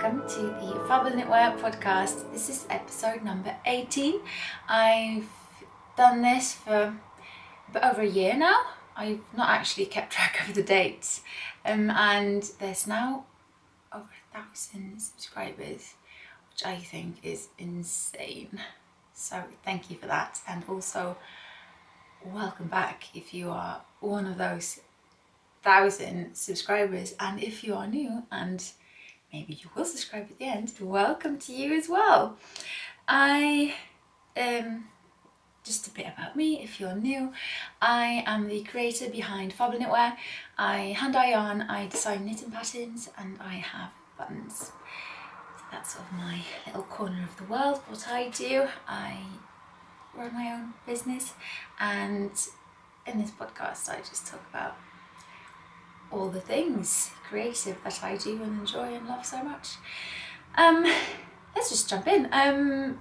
welcome to the Fabel Knitwear podcast. This is episode number 18. I've done this for a bit over a year now. I've not actually kept track of the dates, and there's now over 1,000 subscribers, which I think is insane. So thank you for that, and also welcome back if you are one of those 1,000 subscribers, and if you are new and maybe you will subscribe at the end, welcome to you as well. Just a bit about me if you're new. I am the creator behind Fabel Knitwear. I hand-dye yarn, I design knitting patterns, and I have buttons. So that's sort of my little corner of the world, what I do. I run my own business, and in this podcast I just talk about all the things creative that I do and enjoy and love so much. Let's just jump in.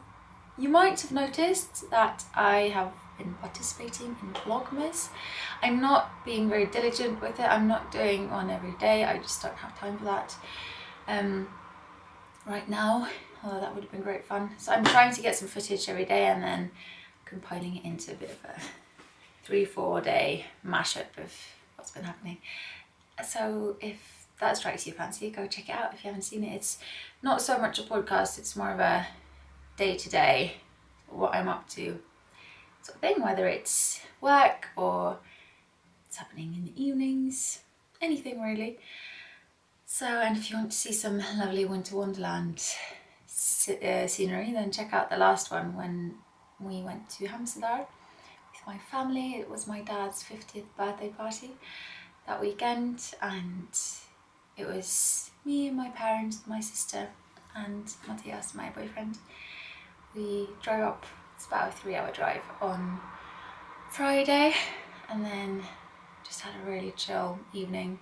You might have noticed that I have been participating in Vlogmas. I'm not being very diligent with it. I'm not doing one every day. I just don't have time for that right now, although that would have been great fun. So I'm trying to get some footage every day and then compiling it into a bit of a 3-4 day mashup of what's been happening. So if that strikes your fancy, go check it out if you haven't seen it. It's not so much a podcast, it's more of a day-to-day, what I'm up to sort of thing, whether it's work or it's happening in the evenings, anything really. So, and if you want to see some lovely winter wonderland scenery, then check out the last one when we went to Hipster with my family. It was my dad's 50th birthday party that weekend, and it was me and my parents, my sister and Matthias, my boyfriend. We drove up, it's about a 3-hour drive on Friday, and then just had a really chill evening,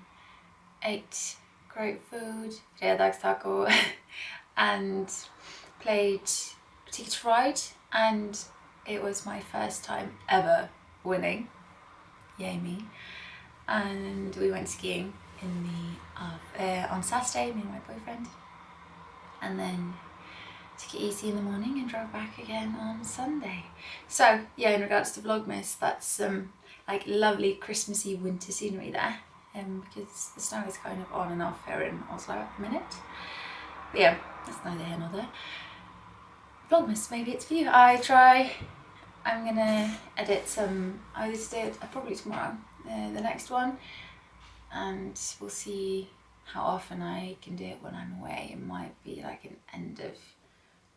ate great food, fredagstaco, and played Ticket to Ride, and it was my first time ever winning, yay me. And we went skiing in the on Saturday, me and my boyfriend, and then took it easy in the morning and drove back again on Sunday. So yeah, in regards to Vlogmas, that's some like lovely Christmassy winter scenery there, because the snow is kind of on and off here in Oslo at the minute. But yeah, that's neither here nor there. Vlogmas, maybe it's for you. I'm gonna edit some, I just did probably tomorrow, the next one, and we'll see how often I can do it when I'm away. It might be like an end of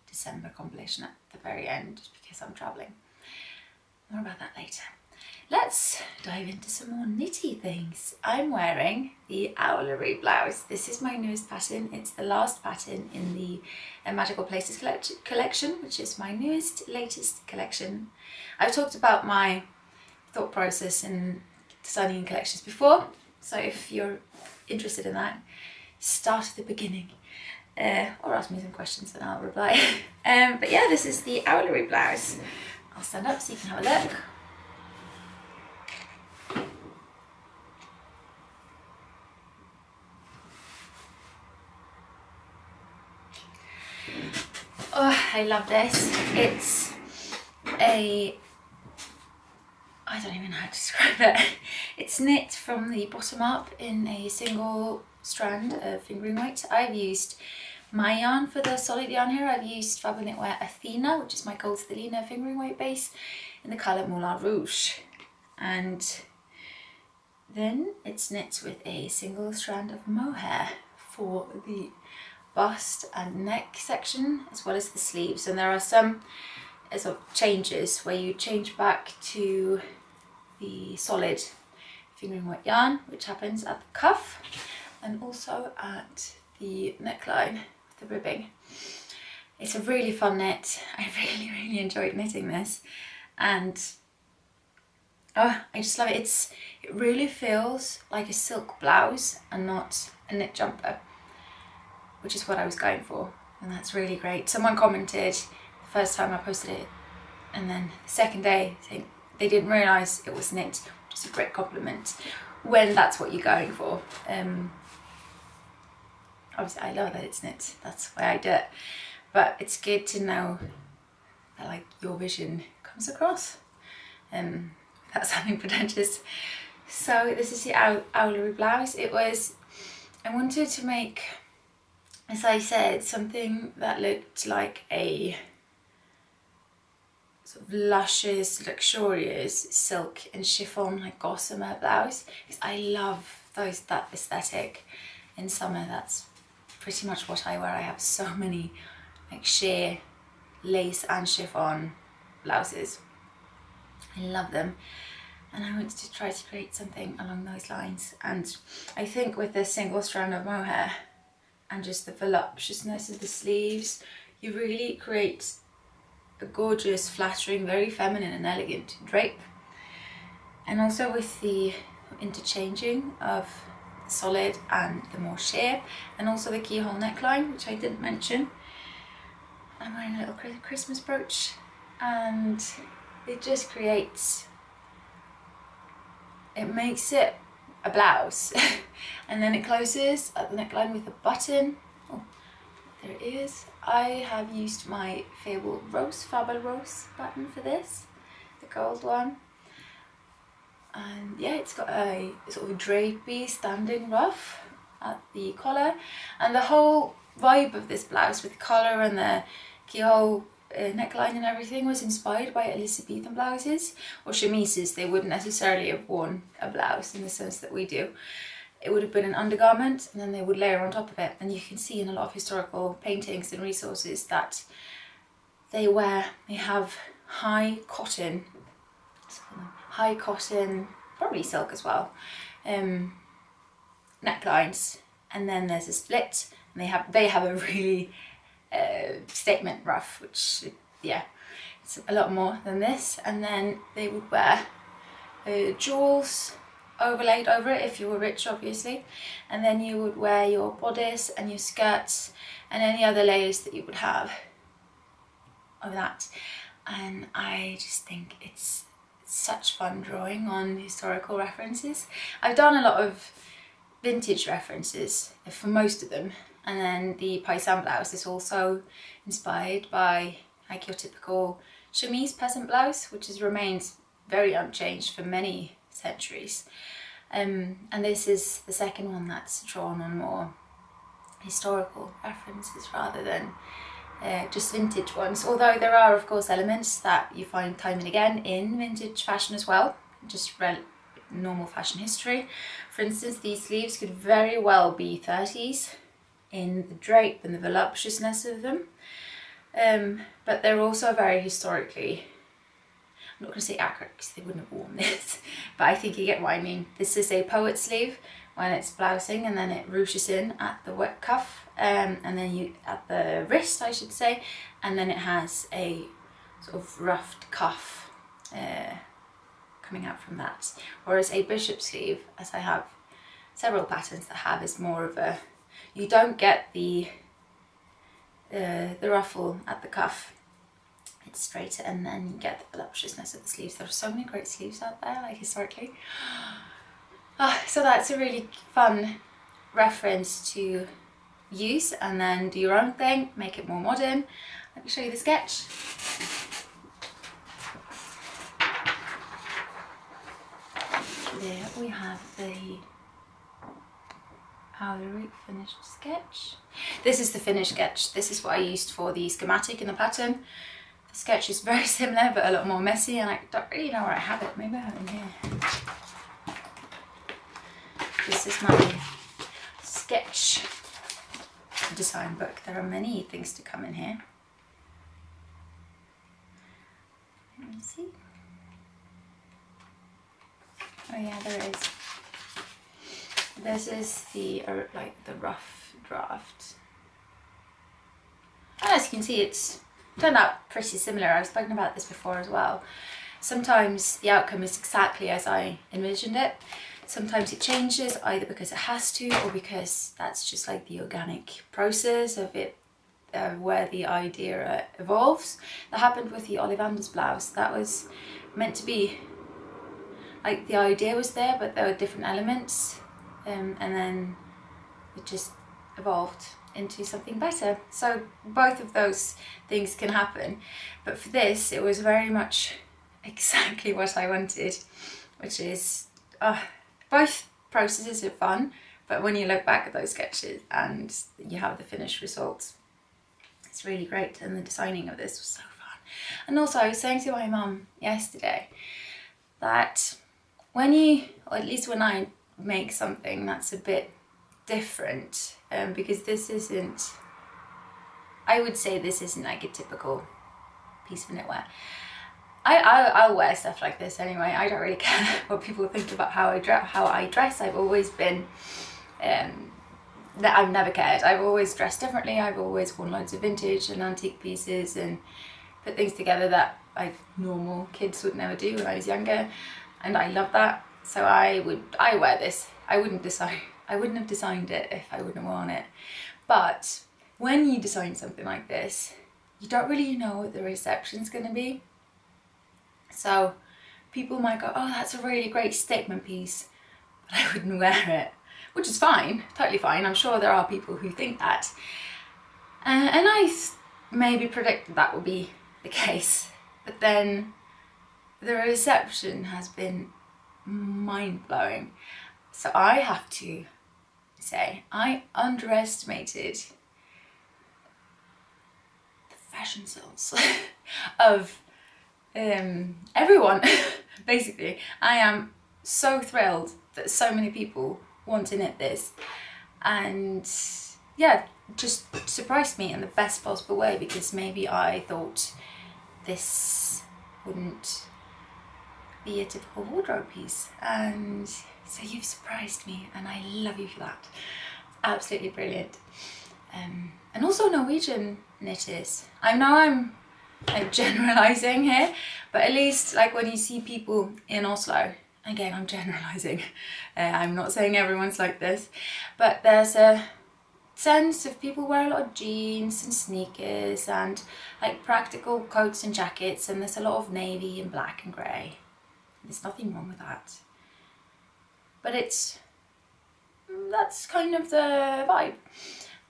December compilation at the very end, just because I'm travelling. More about that later. Let's dive into some more knitty things. I'm wearing the Owlery Blouse. This is my newest pattern. It's the last pattern in the Magical Places collection, which is my latest collection. I've talked about my thought process in designing collections before, so if you're interested in that, start at the beginning, or ask me some questions and I'll reply. But yeah, this is the Owlery Blouse. I'll stand up so you can have a look. Oh, I love this. It's I don't even know how to describe it. It's knit from the bottom up in a single strand of fingering weight. I've used my yarn for the solid yarn here. I've used Fabel Knitwear Athena, which is my gold stellina fingering weight base, in the colour Moulin Rouge. And then it's knit with a single strand of mohair for the bust and neck section, as well as the sleeves. And there are some sort of changes where you change back to the solid fingering weight yarn, which happens at the cuff and also at the neckline with the ribbing. It's a really fun knit. I really enjoyed knitting this, and oh, I just love it. It really feels like a silk blouse and not a knit jumper, which is what I was going for, and that's really great. Someone commented the first time I posted it, and then the second day saying they didn't realise it was knit, which is a great compliment when that's what you're going for. obviously I love that it's knit, that's why I do it, but it's good to know that like your vision comes across. That's something pretentious. So this is the Owlery blouse. I wanted to make, as I said, something that looked like a sort of luscious, luxurious silk and chiffon, like gossamer blouse, because I love that aesthetic. In summer, that's pretty much what I wear. I have so many like sheer lace and chiffon blouses. I love them, and I wanted to try to create something along those lines. And I think with this single strand of mohair and just the voluptuousness of the sleeves, you really create a gorgeous, flattering, very feminine and elegant drape. And also with the interchanging of the solid and the more sheer, and also the keyhole neckline, which I didn't mention. I'm wearing a little Christmas brooch, and it just creates, it makes it a blouse. And then it closes at the neckline with a button. Oh, there it is. I have used my Fabel Rose button for this, the gold one. And yeah, it's got a sort of drapey standing ruff at the collar, and the whole vibe of this blouse with the collar and the keyhole neckline and everything was inspired by Elizabethan blouses or chemises. They wouldn't necessarily have worn a blouse in the sense that we do. It would have been an undergarment, and then they would layer on top of it. And you can see in a lot of historical paintings and resources that they have high cotton, probably silk as well, necklines, and then there's a split, and they have a really statement ruff, which, yeah, it's a lot more than this. And then they would wear jewels overlaid over it if you were rich, obviously, and then you would wear your bodice and your skirts and any other layers that you would have over that. And I just think it's such fun drawing on historical references. I've done a lot of vintage references for most of them, and then the paysan blouse is also inspired by like your typical chemise peasant blouse, which has remained very unchanged for many centuries. And this is the second one that's drawn on more historical references rather than just vintage ones, although there are of course elements that you find time and again in vintage fashion as well, just normal fashion history. For instance, these sleeves could very well be 30s in the drape and the voluptuousness of them, but they're also very historically, I'm not going to say accurate because they wouldn't have worn this, but I think you get what I mean. This is a poet sleeve when it's blousing, and then it ruches in at the wet cuff, and then at the wrist, I should say, and then it has a sort of ruffed cuff coming out from that. Whereas a bishop sleeve, as I have several patterns that have, is more of a, you don't get the ruffle at the cuff. It's straighter, and then you get the voluptuousness of the sleeves. There are so many great sleeves out there, like historically. So that's a really fun reference to use, and then do your own thing, make it more modern. Let me show you the sketch. There we have the Owlery finished sketch. This is the finished sketch. This is what I used for the schematic in the pattern. The sketch is very similar but a lot more messy, and I don't really know where I have it. Maybe I have it in here. This is my sketch design book. There are many things to come in here. Let me see. Oh yeah, there is. This is the like the rough draft. And as you can see, it's turned out pretty similar. I've spoken about this before as well. Sometimes the outcome is exactly as I envisioned it. Sometimes it changes, either because it has to or because that's just like the organic process of it, where the idea evolves. That happened with the Ollivander's blouse. That was meant to be, like, the idea was there, but there were different elements, and then it just evolved into something better. So both of those things can happen, but for this it was very much exactly what I wanted, which is both processes are fun, but when you look back at those sketches and you have the finished results, it's really great. And the designing of this was so fun. And also I was saying to my mum yesterday that when you, or at least when I make something that's a bit different, because this isn't, I would say this isn't like a typical piece of knitwear. I'll wear stuff like this anyway. I don't really care what people think about how I dress. I've always been, I've never cared. I've always dressed differently. I've always worn loads of vintage and antique pieces and put things together that normal kids would never do when I was younger, and I love that. So I wear this. I wouldn't have designed it if I wouldn't have worn it. But when you design something like this, you don't really know what the reception's going to be. So people might go, oh, that's a really great statement piece, but I wouldn't wear it, which is fine, totally fine. I'm sure there are people who think that. And I maybe predicted that would be the case, but then the reception has been mind-blowing. So I have to say I underestimated the fashion sense of everyone. Basically, I am so thrilled that so many people want to knit this, and yeah, just surprised me in the best possible way, because maybe I thought this wouldn't be a typical wardrobe piece, and so you've surprised me and I love you for that. It's absolutely brilliant. And also Norwegian knitters. I know I'm generalising here, but at least like when you see people in Oslo, again I'm generalising, I'm not saying everyone's like this, but there's a sense of people wear a lot of jeans and sneakers and like practical coats and jackets, and there's a lot of navy and black and grey. There's nothing wrong with that, but that's kind of the vibe.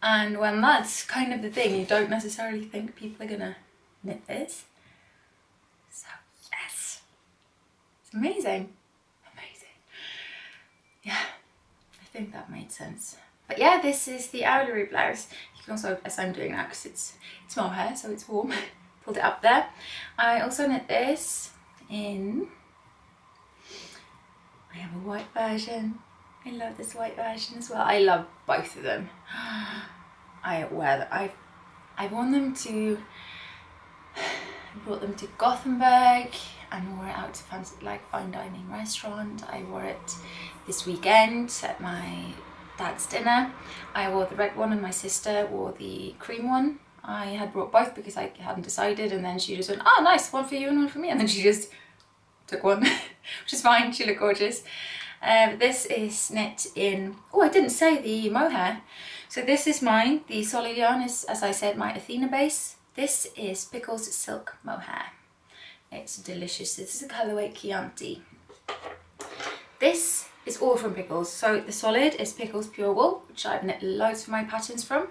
And when that's kind of the thing, you don't necessarily think people are gonna knit this. So yes, it's amazing, amazing. Yeah, I think that made sense. But yeah, this is the Owlery blouse. You can also, as I'm doing that, because it's mohair, so it's warm, pulled it up there. I also knit this in, I have a white version. I love this white version as well. I love both of them. I wear them. I've worn them to, I brought them to Gothenburg and wore it out to fancy, like fine dining restaurant. I wore it this weekend at my dad's dinner. I wore the red one and my sister wore the cream one. I had brought both because I hadn't decided, and then she just went, oh nice, one for you and one for me, and then she just took one, which is fine, she looked gorgeous. This is knit in, oh I didn't say the mohair. So this is mine, the solid yarn is, as I said, my Athena base. This is Pickles Silk Mohair. It's delicious. This is a colourway Chianti. This is all from Pickles. So the solid is Pickles Pure Wool, which I've knit loads of my patterns from.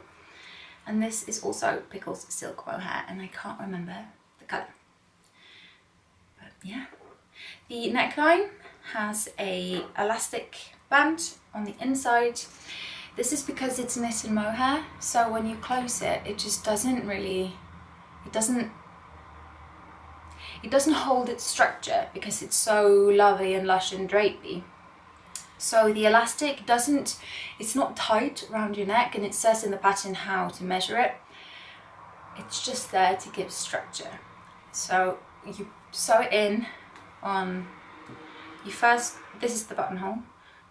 And this is also Pickles Silk Mohair, and I can't remember the colour. But yeah. The neckline has a elastic band on the inside. This is because it's knit in mohair, so when you close it, it just doesn't really, it doesn't hold its structure because it's so lovely and lush and drapey. So the elastic doesn't, it's not tight around your neck, and it says in the pattern how to measure it. It's just there to give structure. So you sew it in on, you first, this is the buttonhole,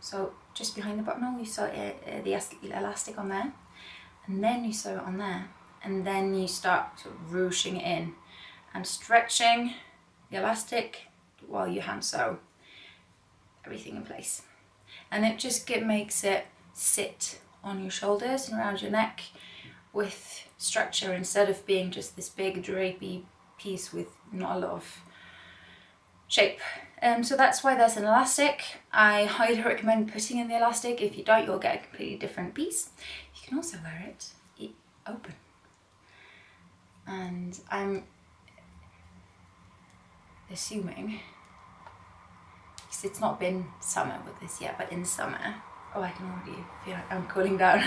so just behind the buttonhole you sew the elastic on there, and then you sew it on there, and then you start sort of ruching it in and stretching the elastic while you hand sew everything in place. And it just makes it sit on your shoulders and around your neck with structure, instead of being just this big drapey piece with not a lot of shape So that's why there's an elastic. I highly recommend putting in the elastic. If you don't, you'll get a completely different piece. You can also wear it open. And I'm assuming, because it's not been summer with this yet, but in summer, oh, I can already feel like I'm cooling down.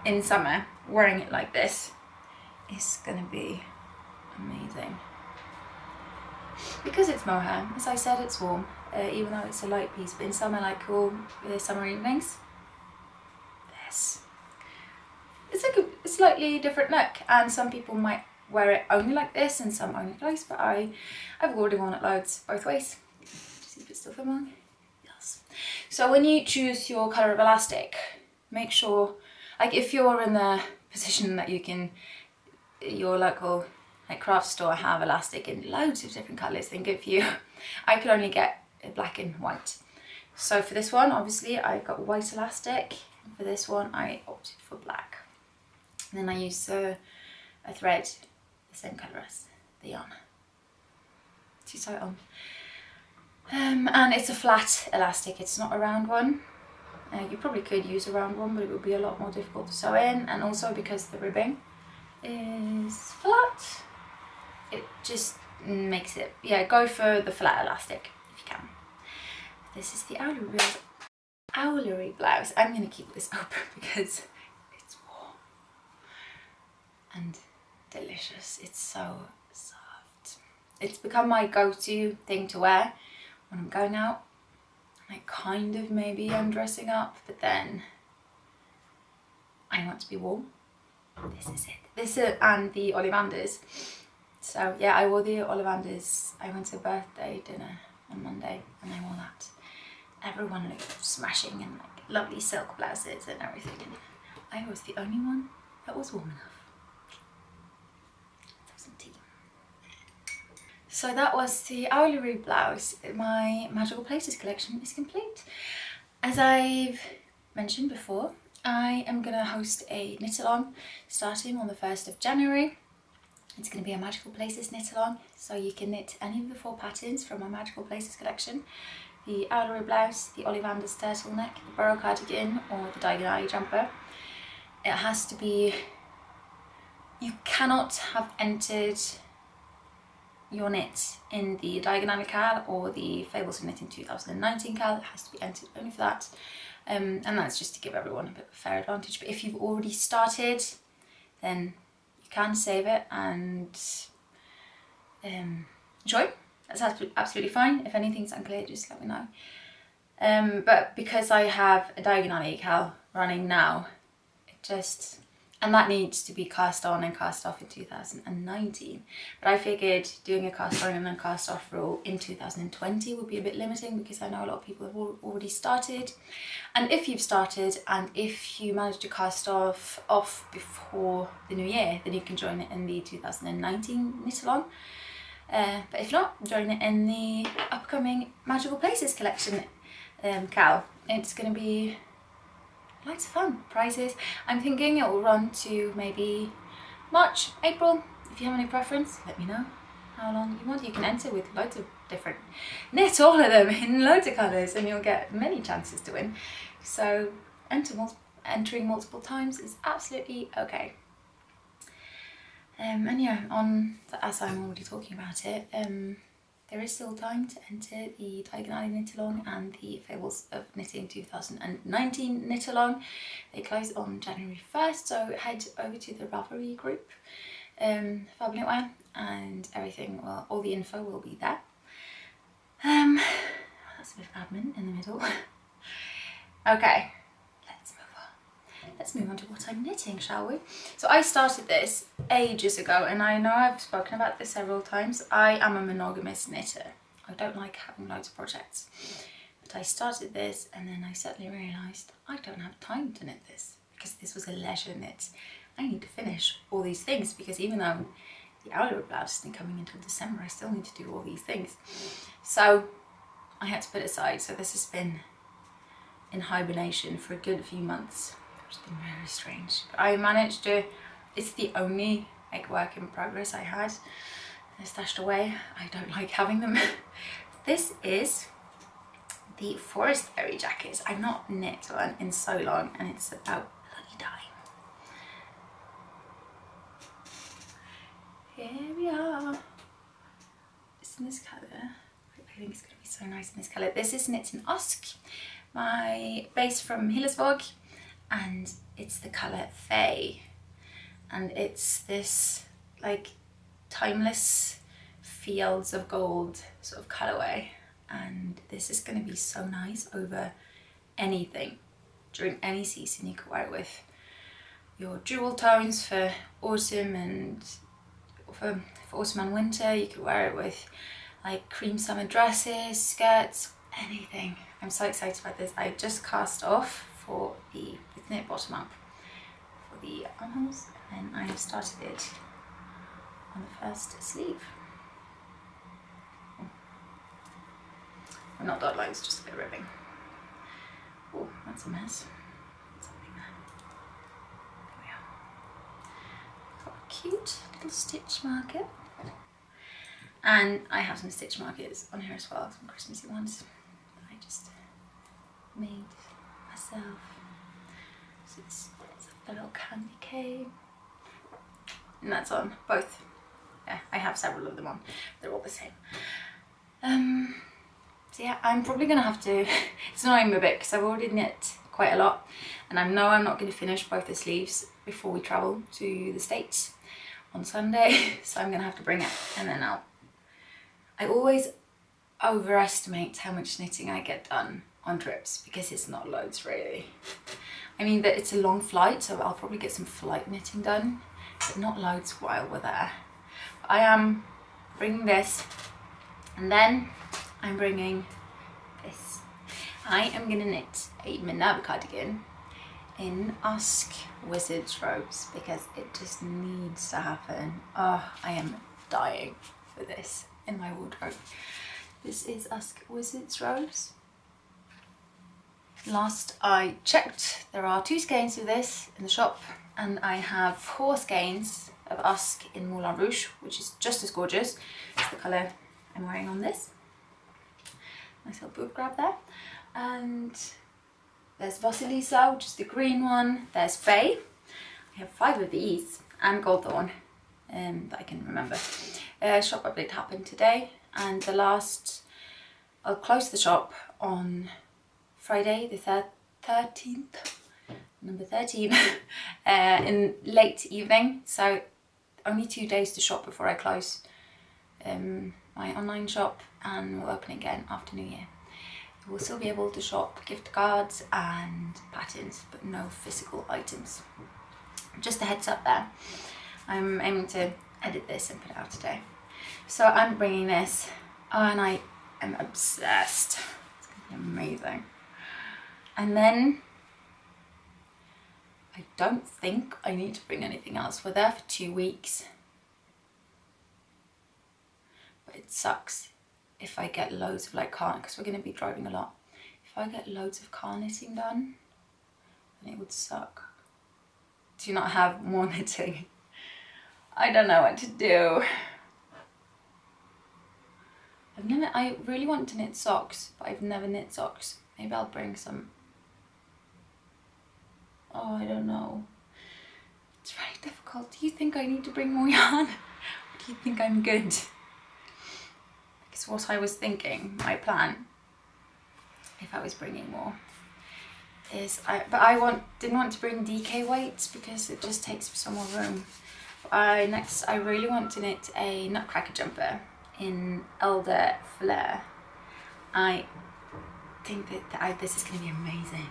In summer, wearing it like this is gonna be amazing. Because it's mohair, as I said, it's warm, even though it's a light piece, but in summer, like cool summer evenings, this. It's like a slightly different look, and some people might wear it only like this and some only close, but I've already worn it loads both ways. See if it's still filming. Yes. So when you choose your colour of elastic, make sure, like if you're in the position that you can, your local like craft store have elastic in loads of different colours, then good for you. I could only get black and white. So for this one, obviously I got white elastic. For this one, I opted for black. And then I use a thread, the same colour as the yarn, to sew it on. And it's a flat elastic, it's not a round one. You probably could use a round one, but it would be a lot more difficult to sew in, and also because the ribbing is flat, it just makes it, yeah, go for the flat elastic if you can. This is the Owlery Blouse. I'm going to keep this open because it's warm and delicious. It's so soft. It's become my go-to thing to wear when I'm going out. Like kind of maybe I'm dressing up, but then I want to be warm. This is it. This and the Ollivanders. So yeah, I wore the Ollivanders. I went to a birthday dinner on Monday and I wore that. Everyone looked smashing and like lovely silk blouses and everything, and I was the only one that was warm enough. Let's have some tea. So that was the Owlery Blouse. My Magical Places collection is complete. As I've mentioned before, I am going to host a knit-along starting on the 1st of January. It's going to be a Magical Places knit-along, so you can knit any of the 4 patterns from my Magical Places collection. The Owlery Blouse, the Ollivanders turtleneck, the Burrow cardigan or the Diagonally jumper. It has to be, you cannot have entered your knit in the Diagonally cal or the Fables of Knitting 2019 cal. It has to be entered only for that. And that's just to give everyone a bit of a fair advantage. But if you've already started, then you can save it and enjoy. That's absolutely fine. If anything's unclear, just let me know. But because I have a Diagonally cal running now, it just, and that needs to be cast on and cast off in 2019. But I figured doing a cast on and then cast off rule in 2020 would be a bit limiting, because I know a lot of people have already started. And if you've started and if you manage to cast off before the new year, then you can join it in the 2019 knit along. But if not, join it in the upcoming Magical Places collection cal. It's going to be loads of fun. Prizes. I'm thinking it will run to maybe March, April. If you have any preference, let me know how long you want. You can enter with loads of different, knit all of them in loads of colours and you'll get many chances to win. So entering multiple times is absolutely okay. And yeah, as I'm already talking about it, there is still time to enter the Diagonally knit along and the Fables of Knitting 2019 knit along. They close on January 1st, so head over to the Ravelry group, Fabel Knitwear, and everything, well, all the info will be there. That's a bit of admin in the middle. Okay. Let's move on to what I'm knitting, shall we? So I started this ages ago, and I know I've spoken about this several times. I am a monogamous knitter. I don't like having loads of projects. But I started this and then I suddenly realised I don't have time to knit this, because this was a leisure knit. I need to finish all these things, because even though the Owlery Blouse isn't coming until December, I still need to do all these things. So I had to put it aside. So this has been in hibernation for a good few months. It's been very strange. But I managed to, it's the only like work in progress I had. They're stashed away. I don't like having them. this is the Forest Berry jacket. I've not knit one in so long and it's about bloody time. Here we are. It's in this colour. I think it's going to be so nice in this colour. This is knit in Osk, my base from Hillersvåg, and it's the colour Fay. And it's this like timeless fields of gold sort of colourway. And this is going to be so nice over anything during any season. You could wear it with your jewel tones for autumn and for autumn and winter. You could wear it with like cream summer dresses, skirts, anything. I'm so excited about this. I just cast off for the knit bottom up for the armholes, and I have started it on the first sleeve. Not dot lines, just a bit of ribbing. Oh, that's a mess. Something there. There we are. Got a cute little stitch marker. And I have some stitch markers on here as well, some Christmassy ones that I just made myself. So this is a little candy cane. And that's on both. Yeah, I have several of them on. They're all the same. So yeah, I'm probably going to have to, it's annoying me a bit because I've already knit quite a lot and I know I'm not going to finish both the sleeves before we travel to the States on Sunday, so I'm going to have to bring it and then I always overestimate how much knitting I get done on trips because it's not loads really. I mean that it's a long flight, so I'll probably get some flight knitting done, but not loads while we're there. I am bringing this and then I'm bringing this. I am gonna knit a Minerva cardigan in Usk Wizard's robes because it just needs to happen. Oh, I am dying for this in my wardrobe. This is Usk Wizard's robes. Last I checked, there are 2 skeins of this in the shop, and I have 4 skeins of Usk in Moulin Rouge, which is just as gorgeous. It's the colour I'm wearing on this. Nice little boob grab there. And there's Vasilisa, which is the green one. There's Faye. I have 5 of these, and Goldthorn that I can remember. Shop update happened today, and the last, I'll close the shop on Friday the 13th, number 13, in late evening. So only 2 days to shop before I close my online shop, and we'll open again after New Year. You will still be able to shop gift cards and patterns, but no physical items. Just a heads up there. I'm aiming to edit this and put it out today. So I'm bringing this, and I am obsessed. It's gonna be amazing. And then I don't think I need to bring anything else. We're there for 2 weeks. But it sucks if I get loads of like car, because we're going to be driving a lot. If I get loads of car knitting done, then it would suck to not have more knitting. I don't know what to do. I really want to knit socks, but I've never knit socks. Maybe I'll bring some. Oh, I don't know. It's very difficult. Do you think I need to bring more yarn? Or do you think I'm good? Because what I was thinking, my plan, if I was bringing more, is didn't want to bring DK weights because it just takes some more room. Next, I really want to knit a nutcracker jumper in Elder Flare. I think that this is going to be amazing.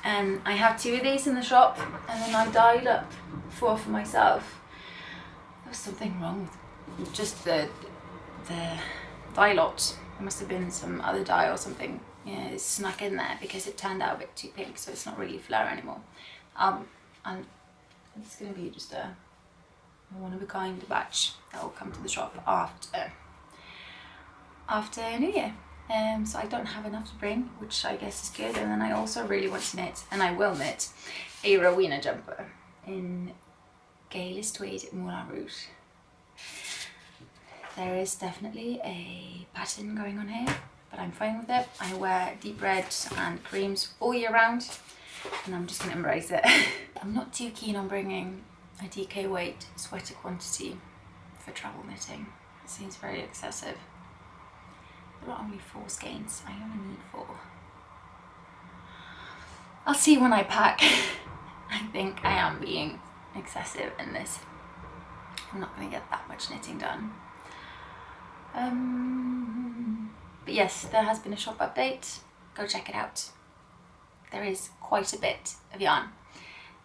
And I have 2 of these in the shop, and then I dyed up 4 for myself. There was something wrong with just the dye lot. There must have been some other dye or something, yeah, it's snuck in there because it turned out a bit too pink, so it's not really flare anymore. And it's going to be just a one-of-a-kind batch that will come to the shop after New Year. So I don't have enough to bring, which I guess is good. And then I also really want to knit, and I will knit, a Rowena jumper in Gaylist Tweed Moulin Rouge. There is definitely a pattern going on here, but I'm fine with it. I wear deep reds and creams all year round, and I'm just going to embrace it. I'm not too keen on bringing a DK weight sweater quantity for travel knitting. It seems very excessive. There are only 4 skeins. I only need 4. I'll see when I pack. I think I am being excessive in this. I'm not going to get that much knitting done. But yes, there has been a shop update. Go check it out. There is quite a bit of yarn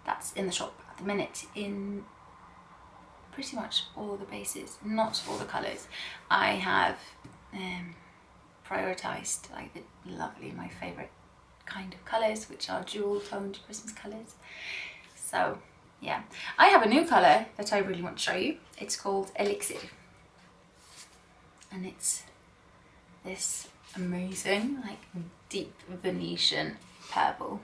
that's in the shop at the minute in pretty much all the bases, not all the colours. I have prioritised like the lovely, my favourite kind of colours, which are dual toned Christmas colours. So yeah, I have a new colour that I really want to show you. It's called Elixir, and it's this amazing like deep Venetian purple.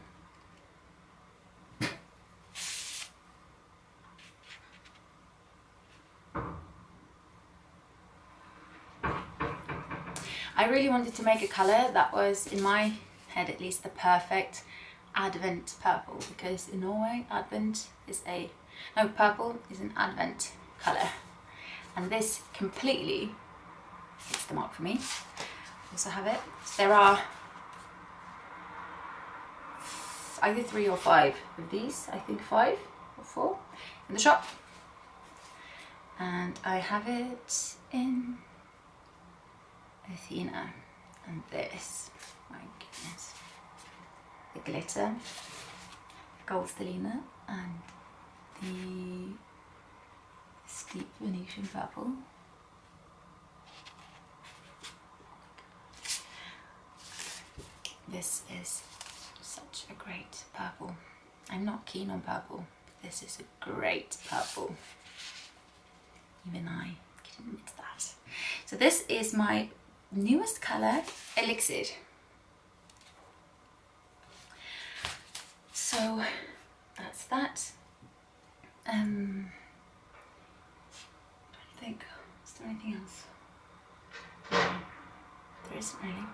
I really wanted to make a colour that was, in my head at least, the perfect Advent purple, because in Norway Advent is purple is an Advent colour, and this completely hits the mark for me. Also have it. There are either 3 or 5 of these, I think 5 or 4 in the shop, and I have it in Athena, and this, my goodness, the glitter, gold stellina, and the steep Venetian purple. This is such a great purple. I'm not keen on purple, but this is a great purple. Even I can admit that. So this is my newest colour, Elixir. So that's that. I don't think, is there anything else? No, there isn't really.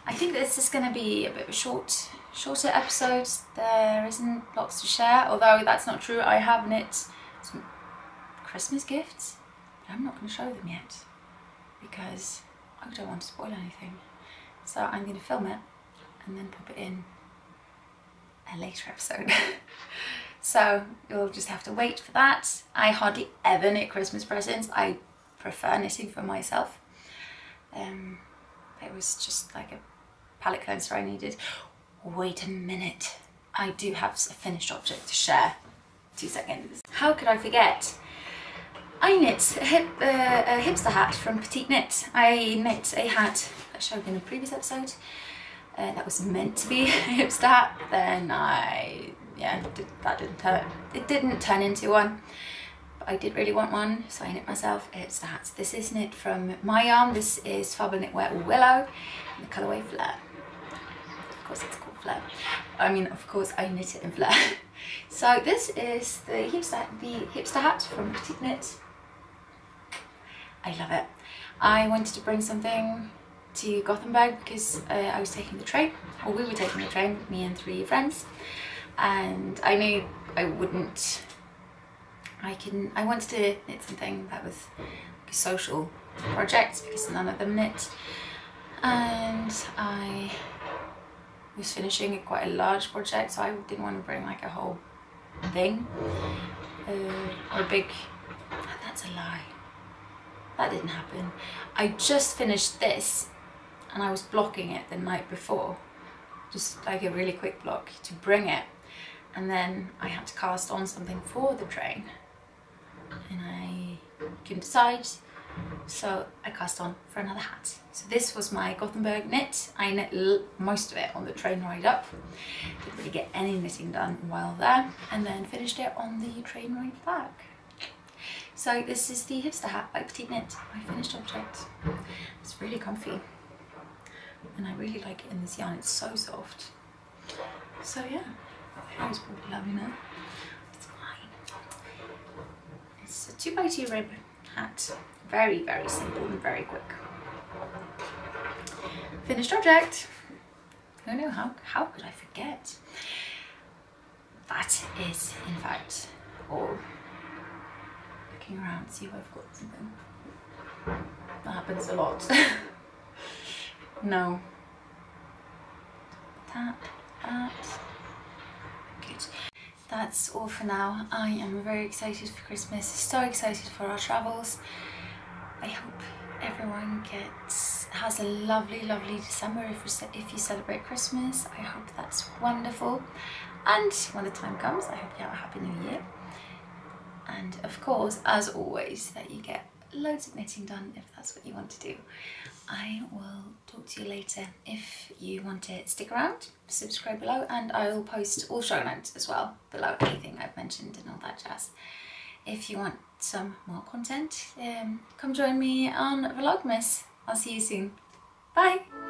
I think this is going to be a bit of a shorter episode. There isn't lots to share, although that's not true. I have knit some Christmas gifts, but I'm not going to show them yet because I don't want to spoil anything. So I'm going to film it and then pop it in a later episode. So you'll just have to wait for that. I hardly ever knit Christmas presents. I prefer knitting for myself. It was just like a palette cleanser I needed. Wait a minute. I do have a finished object to share. 2 seconds. How could I forget? I knit a hipster hat from Petite Knit. I knit a hat I showed in a previous episode that was meant to be a hipster hat. Then it didn't turn into one. But I did really want one, so I knit myself a hipster hat. This is knit from my yarn. This is Fabel Knitwear Willow in the colourway Flare. Of course it's called Flare. I mean, of course I knit it in Flare. So this is the hipster hat from Petite Knit. I love it. I wanted to bring something to Gothenburg because I was taking the train, or we were taking the train, me and 3 friends, and I knew I wouldn't. I wanted to knit something that was like a social project because none of them knit, and I was finishing quite a large project, so I didn't want to bring like a whole thing or a big. That's a lie. That didn't happen. I just finished this and I was blocking it the night before, just like a really quick block to bring it, and then I had to cast on something for the train and I couldn't decide, so I cast on for another hat. So this was my Gothenburg knit. I knit most of it on the train ride up, didn't really get any knitting done while there, and then finished it on the train ride back. So this is the hipster hat by Petite Knit, my finished object. It's really comfy and I really like it in this yarn. It's so soft. So yeah, hair is probably lovely now. It's fine. It's a 2x2 rib hat. Very, very simple and very quick. Finished object. Oh no, how could I forget? That is, in fact, all. Looking around, see if I've got something. That happens a lot. No. Tap, that. Good. That's all for now. I am very excited for Christmas, so excited for our travels. I hope everyone has a lovely, lovely December if you celebrate Christmas. I hope that's wonderful. And when the time comes, I hope you have a happy new year. And of course, as always, that you get loads of knitting done if that's what you want to do. I will talk to you later. If you want to stick around, subscribe below, and I will post all show notes as well below anything I've mentioned and all that jazz. If you want some more content, come join me on Vlogmas. I'll see you soon. Bye!